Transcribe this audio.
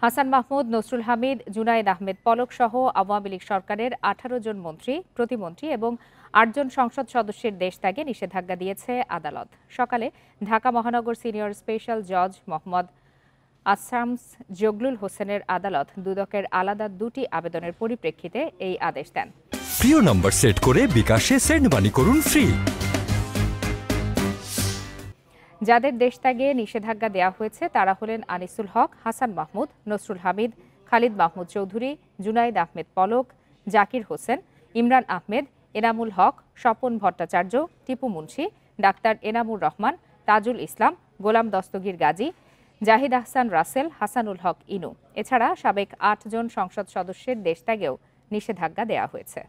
হাসান মাহমুদ, নসরুল হামিদ, জুনায়েদ আহমেদ পলক সহ আওয়ামী লীগ সরকারের ১৮ জন মন্ত্রী, প্রতিমন্ত্রী এবং ৮ জন সংসদ সদস্যের দেশ ত্যাগে নিষেধাজ্ঞা দিয়েছে আদালত। সকালে ঢাকা মহানগর সিনিয়র স্পেশাল জজ মোহাম্মদ আসামস জগলুল হোসেনের আদালত দুদকের আলাদা দুটি আবেদনের পরিপ্রেক্ষিতে এই আদেশ দেন। প্রিয় নম্বর সেট করে বিকাশে সেন্ড মানি করুন ফ্রি। যাদের দেশ ত্যাগে নিষেধাজ্ঞা দেওয়া হয়েছে তারা হলেন আনিসুল হক, হাসান মাহমুদ, নসরুল হামিদ, খালিদ মাহমুদ চৌধুরী, জুনায়েদ আহমেদ পলক, জাকির হোসেন, ইমরান আহমেদ, এনামুল হক, স্বপন ভট্টাচার্য, টিপু মুন্সি, ডাক্তার এনামুর রহমান, তাজুল ইসলাম, গোলাম দস্তগীর গাজী, জাহিদ আহসান রাসেল, হাসানুল হক ইনু। এছাড়া সাবেক ৮ জন সংসদ সদস্যের দেশ ত্যাগেও নিষেধাজ্ঞা দেওয়া হয়েছে।